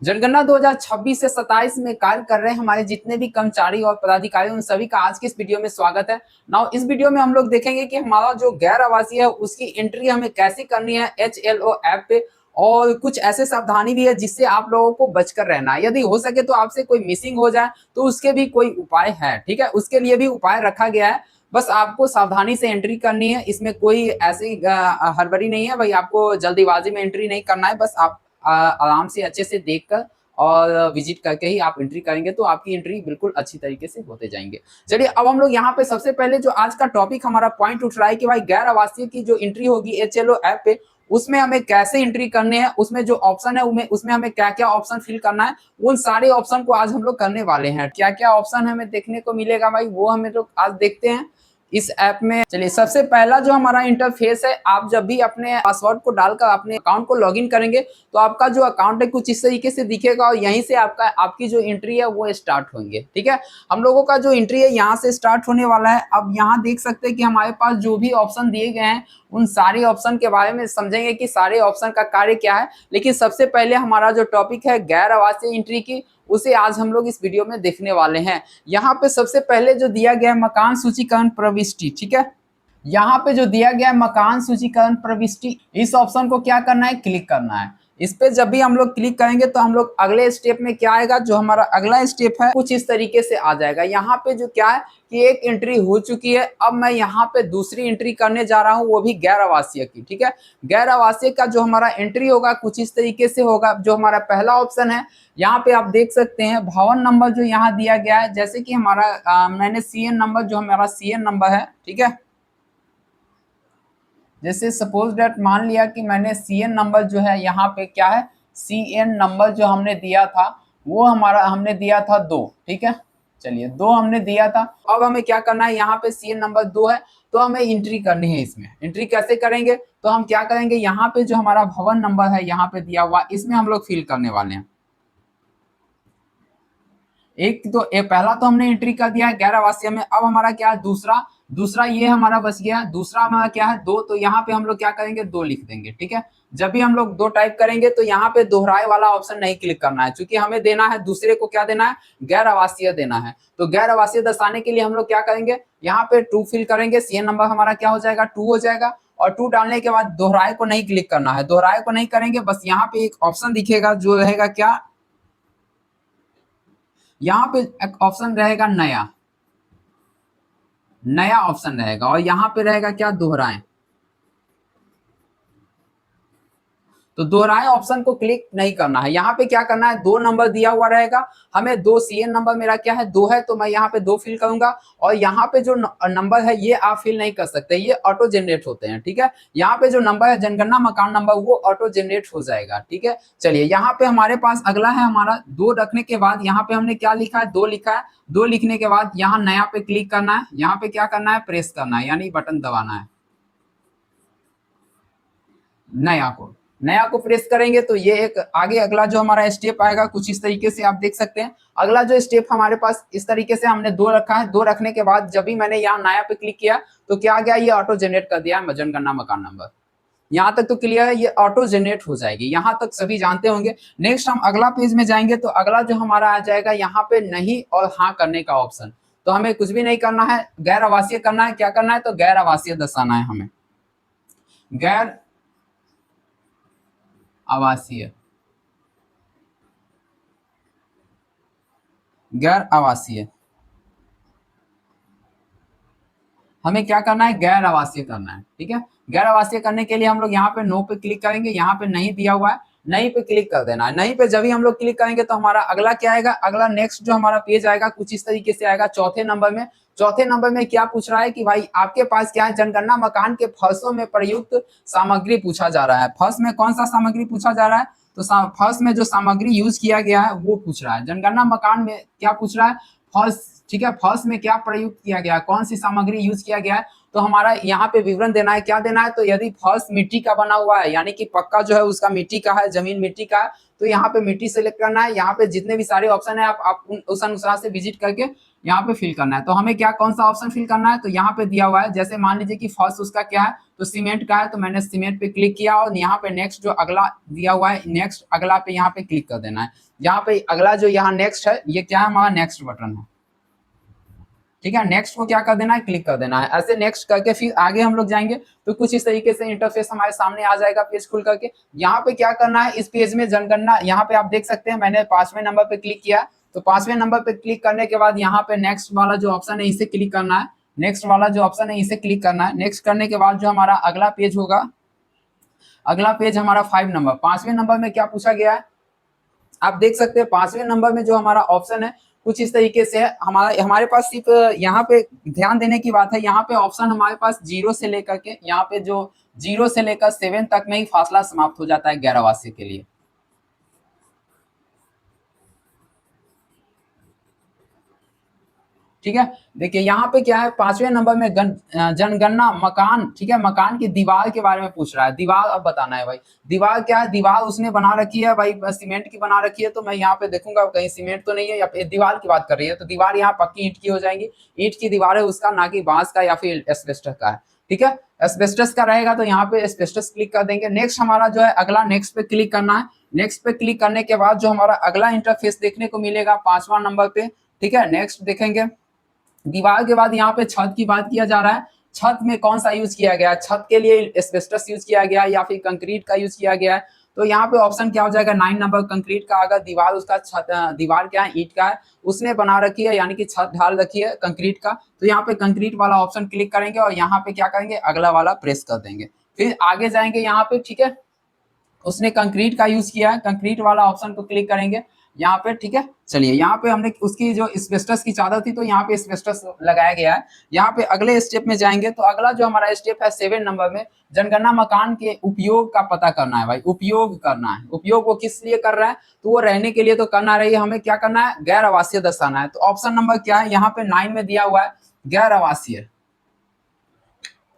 जनगणना 2026 से 27 में कार्य कर रहे हमारे जितने भी कर्मचारी और पदाधिकारी उन सभी का आज की इस वीडियो में स्वागत है। नाउ इस वीडियो में हम लोग देखेंगे कि हमारा जो गैर आवासीय है उसकी एंट्री हमें कैसे करनी है HLO ऐप पे, और कुछ ऐसे सावधानी भी है जिससे आप लोगों को बचकर रहना है। यदि हो सके तो आपसे कोई मिसिंग हो जाए तो उसके भी कोई उपाय है, ठीक है, उसके लिए भी उपाय रखा गया है। बस आपको सावधानी से एंट्री करनी है, इसमें कोई ऐसी हड़बड़ी नहीं है भाई, आपको जल्दीबाजी में एंट्री नहीं करना है। बस आप आराम से अच्छे से देखकर और विजिट करके ही आप एंट्री करेंगे तो आपकी एंट्री बिल्कुल अच्छी तरीके से होते जाएंगे। चलिए अब हम लोग यहाँ पे सबसे पहले जो आज का टॉपिक हमारा पॉइंट उठ रहा है कि भाई गैर आवासीय की जो एंट्री होगी HLO ऐप पे, उसमें हमें कैसे एंट्री करने हैं, उसमें जो ऑप्शन है उसमें हमें क्या क्या ऑप्शन फिल करना है, उन सारे ऑप्शन को आज हम लोग करने वाले हैं। क्या क्या ऑप्शन हमें देखने को मिलेगा भाई, वो हमें लोग आज देखते हैं इस ऐप में। चलिए सबसे पहला जो हमारा इंटरफेस है, आप जब भी अपने पासवर्ड को डालकर अपने अकाउंट को लॉगिन करेंगे तो आपका जो अकाउंट है कुछ इस तरीके से दिखेगा और यहीं से आपकी जो एंट्री है वो स्टार्ट होंगे। ठीक है, हम लोगों का जो एंट्री है यहाँ से स्टार्ट होने वाला है। अब यहाँ देख सकते हैं कि हमारे पास जो भी ऑप्शन दिए गए हैं उन सारे ऑप्शन के बारे में समझेंगे कि सारे ऑप्शन का कार्य क्या है। लेकिन सबसे पहले हमारा जो टॉपिक है गैर आवासीय एंट्री की, उसे आज हम लोग इस वीडियो में देखने वाले हैं। यहाँ पे सबसे पहले जो दिया गया है मकान सूचीकरण प्रविष्टि, ठीक है, यहाँ पे जो दिया गया है मकान सूचीकरण प्रविष्टि, इस ऑप्शन को क्या करना है, क्लिक करना है। इस पे जब भी हम लोग क्लिक करेंगे तो हम लोग अगले स्टेप में क्या आएगा, जो हमारा अगला स्टेप है कुछ इस तरीके से आ जाएगा। यहाँ पे जो क्या है कि एक एंट्री हो चुकी है, अब मैं यहाँ पे दूसरी एंट्री करने जा रहा हूँ, वो भी गैर आवासीय की। ठीक है, गैर आवासीय का जो हमारा एंट्री होगा कुछ इस तरीके से होगा। जो हमारा पहला ऑप्शन है यहाँ पे आप देख सकते हैं भवन नंबर जो यहाँ दिया गया है, जैसे कि हमारा मैंने CN नंबर, जो हमारा CN नंबर है, ठीक है, जैसे सपोज डेट मान लिया कि मैंने CN नंबर जो है यहाँ पे क्या है, CN नंबर जो हमने दिया था वो हमारा हमने दिया था 2। ठीक है, चलिए 2 हमने दिया था। अब हमें क्या करना है, यहाँ पे CN नंबर 2 है तो हमें एंट्री करनी है। इसमें एंट्री कैसे करेंगे, तो हम क्या करेंगे, यहाँ पे जो हमारा भवन नंबर है यहाँ पे दिया हुआ, इसमें हम लोग फिल करने वाले हैं। एक तो ये पहला तो हमने एंट्री कर दिया है गैर आवासीय में। अब हमारा क्या है दूसरा, दूसरा ये हमारा बच गया। दूसरा हमारा क्या है 2, तो यहाँ पे हम लोग क्या करेंगे 2 लिख देंगे। ठीक है, जब भी हम लोग 2 टाइप करेंगे तो यहाँ पे दोहराए वाला ऑप्शन नहीं क्लिक करना है, क्योंकि हमें देना है दूसरे को क्या देना है, गैर आवासीय देना है। तो गैर आवासीय दर्शाने के लिए हम लोग क्या करेंगे, यहाँ पे 2 फिल करेंगे। CN नंबर हमारा क्या हो जाएगा, 2 हो जाएगा। और 2 डालने के बाद दोहराए को नहीं क्लिक करना है, दोहराए को नहीं करेंगे। बस यहाँ पे एक ऑप्शन दिखेगा जो रहेगा क्या, यहाँ पे एक ऑप्शन रहेगा नया, नया ऑप्शन रहेगा, और यहाँ पे रहेगा क्या, दोहराएं। तो दोहराए ऑप्शन को क्लिक नहीं करना है। यहाँ पे क्या करना है, 2 नंबर दिया हुआ रहेगा, हमें 2 CN नंबर मेरा क्या है 2 है, तो मैं यहाँ पे 2 फिल करूंगा। और यहाँ पे जो नंबर है ये आप फिल नहीं कर सकते, ये ऑटो जनरेट होते हैं। ठीक है, यहाँ पे जो नंबर है जनगणना मकान नंबर वो ऑटो जनरेट हो जाएगा। ठीक है, चलिए यहाँ पे हमारे पास अगला है हमारा 2 रखने के बाद यहाँ पे हमने क्या लिखा है, 2 लिखा है। 2 लिखने के बाद यहाँ नया पे क्लिक करना है, यहाँ पे क्या करना है, प्रेस करना है, यानी बटन दबाना है। नया को प्रेस करेंगे तो ये एक आगे अगला जो हमारा स्टेप आएगा कुछ इस तरीके से आप देख सकते हैं। अगला जो स्टेप हमारे पास इस तरीके से हमने 2 रखा है। 2 रखने के बाद जब भी मैंने यहाँ नया पे क्लिक किया तो क्या आ गया, ये ऑटो जनरेट कर दिया है जनगणना मकान नंबर। यहाँ तक तो क्लियर है, ये ऑटो जनरेट हो जाएगी, यहाँ तक सभी जानते होंगे। नेक्स्ट हम अगला पेज में जाएंगे तो अगला जो हमारा आ जाएगा यहाँ पे नहीं और हाँ करने का ऑप्शन। तो हमें कुछ भी नहीं करना है, गैर आवासीय करना है। क्या करना है, तो गैर आवासीय दर्शाना है हमें, गैर आवासीय, गैर आवासीय हमें क्या करना है, गैर आवासीय करना है। ठीक है, गैर आवासीय करने के लिए हम लोग यहाँ पे नो पे क्लिक करेंगे, यहाँ पे नहीं दिया हुआ है, नहीं पे क्लिक कर देना है। नहीं पे जब भी हम लोग क्लिक करेंगे तो हमारा अगला क्या आएगा, अगला नेक्स्ट जो हमारा पेज आएगा कुछ इस तरीके से आएगा। चौथे नंबर में, चौथे नंबर में क्या पूछ रहा है कि भाई आपके पास क्या है, जनगणना मकान के फर्शों में प्रयुक्त सामग्री पूछा जा रहा है। फर्श में कौन सा सामग्री पूछा जा रहा है, तो फर्श में जो सामग्री यूज किया गया है वो पूछ रहा है। जनगणना मकान में क्या पूछ रहा है, फर्श। ठीक है, फर्श में क्या प्रयुक्त किया गया है, कौन सी सामग्री यूज किया गया है। तो हमारा यहाँ पे विवरण देना है, क्या देना है, तो यदि फर्श मिट्टी का बना हुआ है यानी कि पक्का जो है उसका मिट्टी का है, जमीन मिट्टी का है, तो यहाँ पे मिट्टी सेलेक्ट करना है। यहाँ पे जितने भी सारे ऑप्शन है आप उस अनुसार से विजिट करके यहाँ पे फिल करना है। तो हमें क्या कौन सा ऑप्शन फिल करना है, तो यहाँ पे दिया हुआ है, जैसे मान लीजिए कि फर्स्ट उसका क्या है, तो सीमेंट का है, तो मैंने सीमेंट पे क्लिक किया और यहाँ पे नेक्स्ट जो अगला दिया हुआ है, नेक्स्ट अगला पे यहाँ पे क्लिक कर देना है। यहाँ पे अगला जो यहाँ नेक्स्ट है, ये क्या है, हमारा नेक्स्ट बटन है, ठीक है। नेक्स्ट को क्या कर देना है, क्लिक कर देना है। ऐसे नेक्स्ट करके फिर आगे हम लोग जाएंगे तो कुछ इस तरीके से इंटरफेस हमारे सामने आ जाएगा पेज खुल करके। यहाँ पे क्या करना है, इस पेज में जनगणना, यहाँ पे आप देख सकते हैं मैंने 5वें नंबर पे क्लिक किया, तो 5वें नंबर पे क्लिक करने के बाद यहाँ पे नेक्स्ट वाला जो ऑप्शन है इसे क्लिक करना है। नेक्स्ट वाला जो ऑप्शन है इसे क्लिक करना है। नेक्स्ट करने के बाद जो हमारा अगला पेज होगा, अगला पेज हमारा 5 नंबर, 5वें नंबर में क्या पूछा गया है, आप देख सकते हैं 5वें नंबर में जो हमारा ऑप्शन है कुछ इस तरीके से है। हमारे पास सिर्फ यहाँ पे ध्यान देने की बात है, यहाँ पे ऑप्शन हमारे पास 0 से लेकर के यहाँ पे जो 0 से लेकर 7 तक में ही फासला समाप्त हो जाता है गैर आवासीय के लिए। ठीक है, देखिए यहाँ पे क्या है, 5वें नंबर में जनगणना मकान, ठीक है, मकान की दीवार के बारे में पूछ रहा है। दीवार अब बताना है भाई, दीवार क्या है, दीवार उसने बना रखी है भाई, सीमेंट की बना रखी है, तो मैं यहाँ पे देखूंगा कहीं सीमेंट तो नहीं है, या फिर दीवार की बात कर रही है, तो दीवार यहाँ पक्की ईंट की हो जाएंगी, ईंट की दीवार है उसका, ना कि बांस का या फिर एस्बेस्टस का है। ठीक है, एस्बेस्टस का रहेगा तो यहाँ पे एस्बेस्टस क्लिक कर देंगे। नेक्स्ट हमारा जो है अगला नेक्स्ट पे क्लिक करना है। नेक्स्ट पे क्लिक करने के बाद जो हमारा अगला इंटरफेस देखने को मिलेगा 5वां नंबर पे, ठीक है। नेक्स्ट देखेंगे, दीवार के बाद यहाँ पे छत की बात किया जा रहा है। छत में कौन सा यूज किया गया है, छत के लिए एस्बेस्टस यूज किया गया है या फिर कंक्रीट का यूज किया गया है, तो यहाँ पे ऑप्शन क्या हो जाएगा, 9 नंबर कंक्रीट का। अगर दीवार उसका छत, दीवार क्या है, ईंट का है, उसने बना रखी है यानी कि छत ढाल रखी है कंक्रीट का, तो यहाँ पे कंक्रीट वाला ऑप्शन क्लिक करेंगे और यहाँ पे क्या करेंगे, अगला वाला प्रेस कर देंगे। फिर आगे जाएंगे यहाँ पे, ठीक है, उसने कंक्रीट का यूज किया है, कंक्रीट वाला ऑप्शन को क्लिक करेंगे यहाँ पे, ठीक है। चलिए यहाँ पे हमने उसकी जो एस्बेस्टस की चादर थी तो यहाँ पे एस्बेस्टस लगाया गया है। यहाँ पे अगले स्टेप में जाएंगे तो अगला जो हमारा स्टेप है 7 नंबर में, जनगणना मकान के उपयोग का पता करना है भाई, उपयोग करना है। उपयोग वो किस लिए कर रहा है, तो वो रहने के लिए तो करना रही है, हमें क्या करना है, गैर आवासीय दर्शाना है। तो ऑप्शन नंबर क्या है, यहाँ पे 9 में दिया हुआ है गैर आवासीय,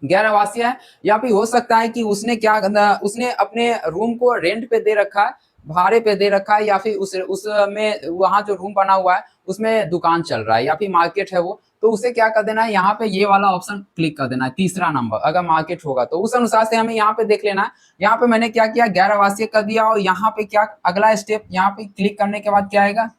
गैर आवासीय है। या फिर हो सकता है कि उसने क्या, उसने अपने रूम को रेंट पे दे रखा है, भाड़े पे दे रखा है, या फिर उसमें वहां जो रूम बना हुआ है उसमें दुकान चल रहा है या फिर मार्केट है वो, तो उसे क्या कर देना है, यहाँ पे ये वाला ऑप्शन क्लिक कर देना है, तीसरा नंबर। अगर मार्केट होगा तो उस अनुसार से हमें यहाँ पे देख लेना है। यहाँ पे मैंने क्या किया, गैर आवासीय कर दिया, और यहाँ पे क्या अगला स्टेप, यहाँ पे क्लिक करने के बाद क्या आएगा,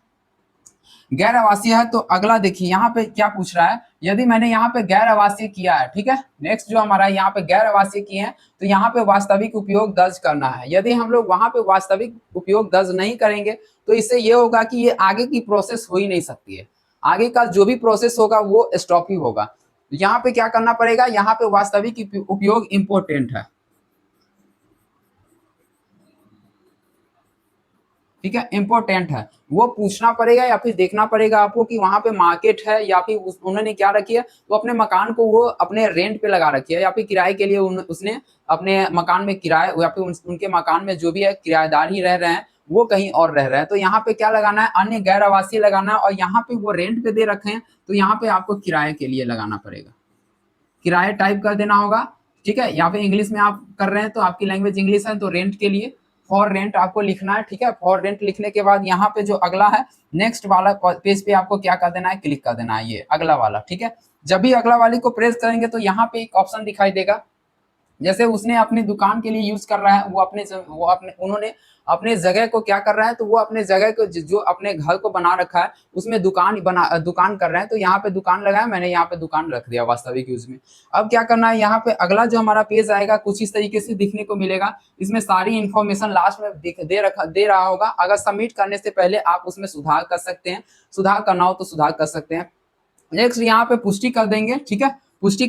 गैर आवासीय है। तो अगला देखिए यहाँ पे क्या पूछ रहा है, यदि मैंने यहाँ पे गैर आवासीय किया है, ठीक है, नेक्स्ट जो हमारा यहाँ पे गैर आवासीय किए हैं, तो यहाँ पे वास्तविक उपयोग दर्ज करना है। यदि हम लोग वहां पे वास्तविक उपयोग दर्ज नहीं करेंगे तो इससे ये होगा कि ये आगे की प्रोसेस हो ही नहीं सकती है, आगे का जो भी प्रोसेस होगा वो स्टॉप ही होगा। यहाँ पे क्या करना पड़ेगा, यहाँ पे वास्तविक उपयोग इंपोर्टेंट है, ठीक है, इंपॉर्टेंट है, वो पूछना पड़ेगा या फिर देखना पड़ेगा आपको कि वहां पे मार्केट है या फिर उन्होंने क्या रखी है, तो अपने मकान को वो अपने रेंट पे लगा रखी है या फिर किराए के लिए उसने अपने मकान में किराए, या फिर उनके मकान में जो भी है किराएदार ही रह रहे हैं, वो कहीं और रह रहे हैं। तो यहाँ पे क्या लगाना है, अन्य गैर आवासीय लगाना है, और यहाँ पे वो रेंट पे दे रखे हैं तो यहाँ पे आपको किराए के लिए लगाना पड़ेगा, किराए टाइप कर देना होगा, ठीक है। या फिर इंग्लिश में आप कर रहे हैं तो आपकी लैंग्वेज इंग्लिश है तो रेंट के लिए फॉर रेंट आपको लिखना है, ठीक है। फॉर रेंट लिखने के बाद यहाँ पे जो अगला है नेक्स्ट वाला पेज पे आपको क्या कर देना है, क्लिक कर देना है, ये अगला वाला, ठीक है। जब भी अगला वाली को प्रेस करेंगे तो यहाँ पे एक ऑप्शन दिखाई देगा, जैसे उसने अपनी दुकान के लिए यूज कर रहा है, वो अपने उन्होंने अपने जगह को क्या कर रहा है, तो वो अपने जगह को जो अपने घर को बना रखा है उसमें दुकान कर रहे हैं, तो यहाँ पे दुकान लगाया मैंने, यहाँ पे दुकान रख दिया वास्तविक यूज में। अब क्या करना है, यहाँ पे अगला जो हमारा पेज आएगा कुछ इस तरीके से दिखने को मिलेगा, इसमें सारी इंफॉर्मेशन लास्ट में दे रहा होगा। अगर सबमिट करने से पहले आप उसमें सुधार कर सकते हैं, सुधार करना हो तो सुधार कर सकते हैं। नेक्स्ट यहाँ पे पुष्टि कर देंगे, ठीक है। पुष्टि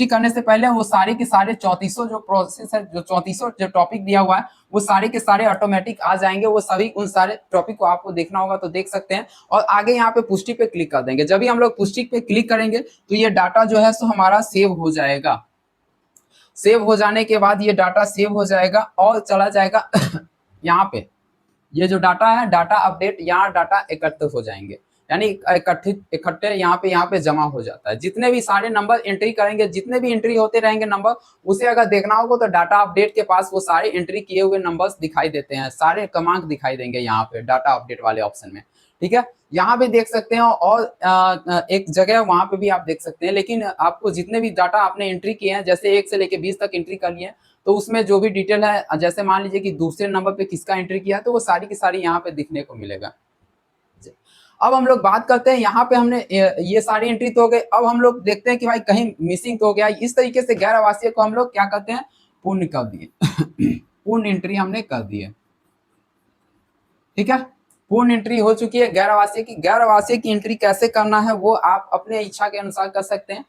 करने से पहले वो सारे के सारे 3400 जो प्रोसेस है, जो 3400 जो टॉपिक दिया हुआ है वो सारे के सारे ऑटोमेटिक आ जाएंगे, वो सभी उन सारे टॉपिक को आपको देखना होगा तो देख सकते हैं। और आगे यहाँ पे पुष्टि पे क्लिक कर देंगे। जब भी हम लोग पुष्टि पे क्लिक करेंगे तो ये डाटा जो है सो हमारा सेव हो जाएगा। सेव हो जाने के बाद ये डाटा सेव हो जाएगा और चला जाएगा यहाँ पे, ये जो डाटा है डाटा अपडेट, यहाँ डाटा एकत्रित हो जाएंगे। यानी इकट्ठे यहाँ पे जमा हो जाता है। जितने भी सारे नंबर एंट्री करेंगे, जितने भी एंट्री होते रहेंगे नंबर, उसे अगर देखना होगा तो डाटा अपडेट के पास वो सारे एंट्री किए हुए नंबर्स दिखाई देते हैं, सारे क्रमांक दिखाई देंगे यहाँ पे डाटा अपडेट वाले ऑप्शन में। ठीक है, यहाँ पे देख सकते हैं और एक जगह वहां पे भी आप देख सकते हैं, लेकिन आपको जितने भी डाटा आपने एंट्री किए हैं, जैसे 1 से लेके 20 तक एंट्री कर लिए, तो उसमें जो भी डिटेल है, जैसे मान लीजिए कि दूसरे नंबर पे किसका एंट्री किया है, तो वो सारी की सारी यहाँ पे दिखने को मिलेगा। अब हम लोग बात करते हैं, यहाँ पे हमने ये सारी एंट्री तो हो गए। अब हम लोग देखते हैं कि भाई कहीं मिसिंग तो हो गया। इस तरीके से गैर आवासीय को हम लोग क्या करते हैं, पूर्ण कर दिए पूर्ण एंट्री हमने कर दी है। ठीक है, पूर्ण एंट्री हो चुकी है गैर आवासीय की। गैर आवासीय की एंट्री कैसे करना है वो आप अपने इच्छा के अनुसार कर सकते हैं।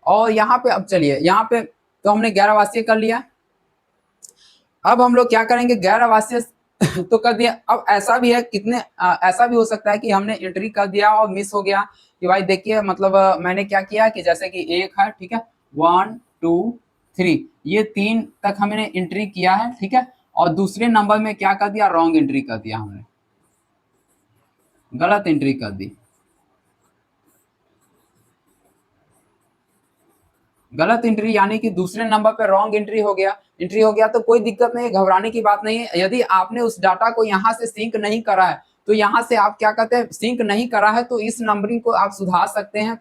और यहाँ पे अब चलिए, यहाँ पे तो हमने गैर आवासीय कर लिया। अब हम लोग क्या करेंगे, गैर आवासीय तो कर दिया। अब ऐसा भी है, ऐसा भी हो सकता है कि हमने एंट्री कर दिया और मिस हो गया कि भाई देखिए, मतलब मैंने क्या किया कि जैसे कि 1 है, ठीक है, 1 2 3, ये 3 तक हमने एंट्री किया है। ठीक है, और दूसरे नंबर में क्या कर दिया, रॉन्ग एंट्री कर दिया, हमने गलत एंट्री कर दी। गलत एंट्री यानी कि दूसरे नंबर पे रॉन्ग एंट्री हो गया तो कोई दिक्कत नहीं है, घबराने की बात नहीं है। यदि आपने उस डाटा को यहाँ से सिंक नहीं करा है, तो यहाँ से आप क्या कहते हैं, सिंक नहीं करा है, तो इस नंबरिंग को आप सुधार सकते हैं।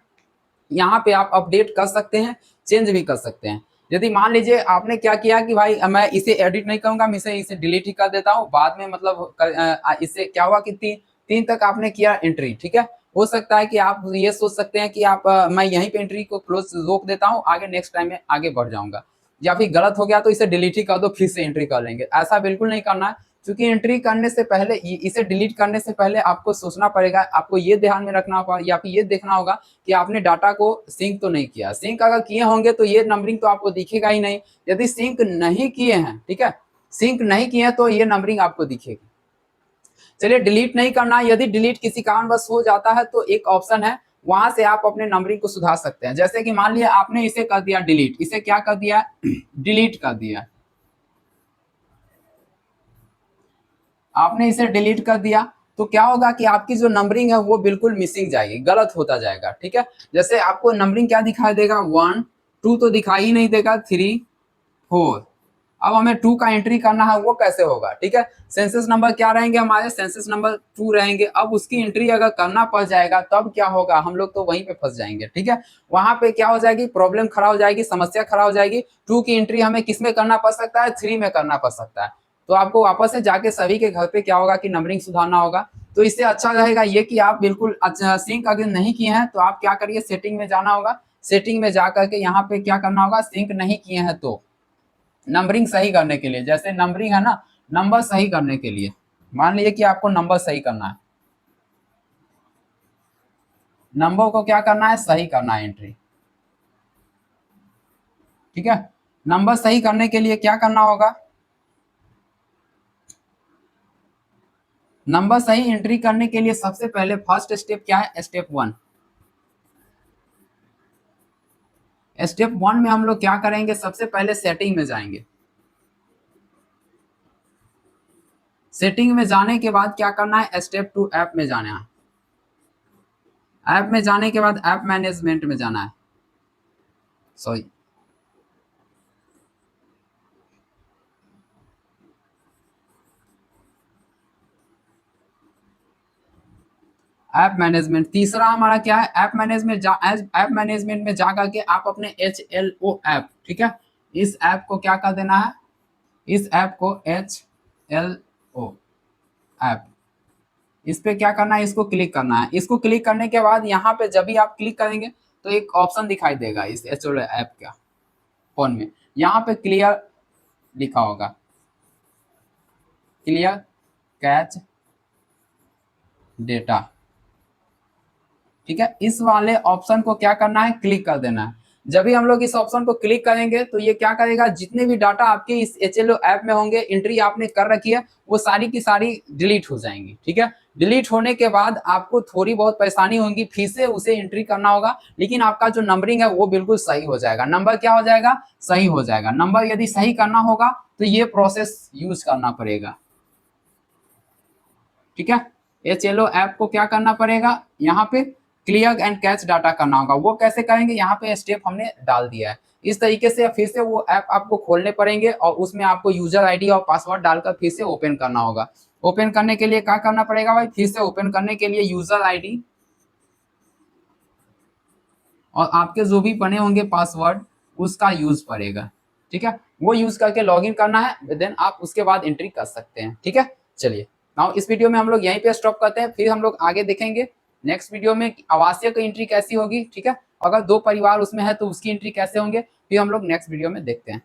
यहाँ पे आप अपडेट कर सकते हैं, चेंज भी कर सकते हैं। यदि मान लीजिए आपने क्या किया कि भाई मैं इसे एडिट नहीं करूंगा, मैं इसे डिलीट ही कर देता हूँ बाद में, मतलब इससे क्या हुआ कि 3 तक आपने किया एंट्री। ठीक है, हो सकता है कि आप ये सोच सकते हैं कि मैं यहीं पे एंट्री को क्लोज रोक देता हूँ, आगे नेक्स्ट टाइम में आगे बढ़ जाऊंगा, या फिर गलत हो गया तो इसे डिलीट ही कर दो, फिर से एंट्री कर लेंगे। ऐसा बिल्कुल नहीं करना है, क्योंकि एंट्री करने से पहले, इसे डिलीट करने से पहले आपको सोचना पड़ेगा, आपको ये ध्यान में रखना होगा या फिर ये देखना होगा कि आपने डाटा को सिंक तो नहीं किया। सिंक अगर किए होंगे तो ये नंबरिंग तो आपको दिखेगा ही नहीं। यदि सिंक नहीं किए हैं, ठीक है, सिंक नहीं किए हैं तो ये नंबरिंग आपको दिखेगी। चलिए, डिलीट नहीं करना। यदि डिलीट किसी कारणवश हो जाता है तो एक ऑप्शन है, वहां से आप अपने नंबरिंग को सुधार सकते हैं। जैसे कि मान लिया आपने इसे कर दिया डिलीट, इसे क्या कर दिया, डिलीट कर दिया, आपने इसे डिलीट कर दिया, तो क्या होगा कि आपकी जो नंबरिंग है वो बिल्कुल मिसिंग जाएगी, गलत होता जाएगा। ठीक है, जैसे आपको नंबरिंग क्या दिखाई देगा, 1 2 तो दिखाई ही नहीं देगा, 3 4। अब हमें 2 का एंट्री करना है, वो कैसे होगा। ठीक है, सेंसस नंबर क्या रहेंगे, हमारे सेंसस नंबर 2 रहेंगे। अब उसकी एंट्री अगर करना पड़ जाएगा तब क्या होगा, हम लोग तो वहीं पे फंस जाएंगे। ठीक है, वहां पे क्या हो जाएगी, प्रॉब्लम खड़ा हो जाएगी, समस्या खड़ा हो जाएगी। 2 की एंट्री हमें किस में करना पड़ सकता है, 3 में करना पड़ सकता है। तो आपको वापस से जाके सभी के घर पे क्या होगा कि नंबरिंग सुधारना होगा। तो इससे अच्छा रहेगा ये कि आप बिल्कुल अच्छा सिंक अगर नहीं किए हैं तो आप क्या करिए, सेटिंग में जाना होगा। सेटिंग में जा करके यहाँ पे क्या करना होगा, सिंक नहीं किए हैं तो नंबरिंग सही करने के लिए, जैसे नंबरिंग है ना, नंबर सही करने के लिए, मान लीजिए कि आपको नंबर सही करना है, नंबर को क्या करना है, सही करना है एंट्री। ठीक है, नंबर सही करने के लिए क्या करना होगा, नंबर सही एंट्री करने के लिए सबसे पहले फर्स्ट स्टेप क्या है, स्टेप 1। स्टेप 1 में हम लोग क्या करेंगे, सबसे पहले सेटिंग में जाएंगे। सेटिंग में जाने के बाद क्या करना है, स्टेप 2 ऐप में जाना है। ऐप में जाने के बाद ऐप मैनेजमेंट में जाना है, सॉरी, ऐप मैनेजमेंट। तीसरा हमारा क्या है, ऐप मैनेजमेंट। ऐप मैनेजमेंट में जा करके आप अपने HLO ऐप, ठीक है, इस ऐप को क्या कर देना है, इस ऐप को HLO ऐप, इस पे क्या करना है, इसको क्लिक करना है। इसको क्लिक करने के बाद यहाँ पे जब भी आप क्लिक करेंगे तो एक ऑप्शन दिखाई देगा इस HLO ऐप का फोन में, यहाँ पे क्लियर लिखा होगा, क्लियर कैच डेटा। ठीक है, इस वाले ऑप्शन को क्या करना है, क्लिक कर देना है। जब भी हम लोग इस ऑप्शन को क्लिक करेंगे तो ये क्या करेगा, जितने भी डाटा आपके इस HLO ऐप में होंगे, एंट्री आपने कर रखी है, वो सारी की सारी डिलीट हो जाएंगी। ठीक है, डिलीट होने के बाद आपको थोड़ी बहुत परेशानी होगी, फिर से उसे एंट्री करना होगा, लेकिन आपका जो नंबरिंग है वो बिल्कुल सही हो जाएगा। नंबर क्या हो जाएगा, सही हो जाएगा। नंबर यदि सही करना होगा तो ये प्रोसेस यूज करना पड़ेगा। ठीक है, HLO ऐप को क्या करना पड़ेगा, यहाँ पे क्लियर एंड कैच डाटा करना होगा। वो कैसे करेंगे, यहाँ पे स्टेप हमने डाल दिया है। इस तरीके से फिर से वो ऐप आपको खोलने पड़ेंगे और उसमें आपको यूजर आईडी और पासवर्ड डालकर फिर से ओपन करना होगा। ओपन करने के लिए क्या करना पड़ेगा भाई, फिर से ओपन करने के लिए यूजर आईडी और आपके जो भी बने होंगे पासवर्ड उसका यूज पड़ेगा। ठीक है, वो यूज करके लॉगिन करना है, देन आप उसके बाद एंट्री कर सकते हैं। ठीक है, चलिए नाउ इस वीडियो में हम लोग यहीं पे स्टॉप करते हैं, फिर हम लोग आगे देखेंगे नेक्स्ट वीडियो में आवासीय की एंट्री कैसी होगी। ठीक है, अगर 2 परिवार उसमें है तो उसकी एंट्री कैसे होंगे, फिर हम लोग नेक्स्ट वीडियो में देखते हैं।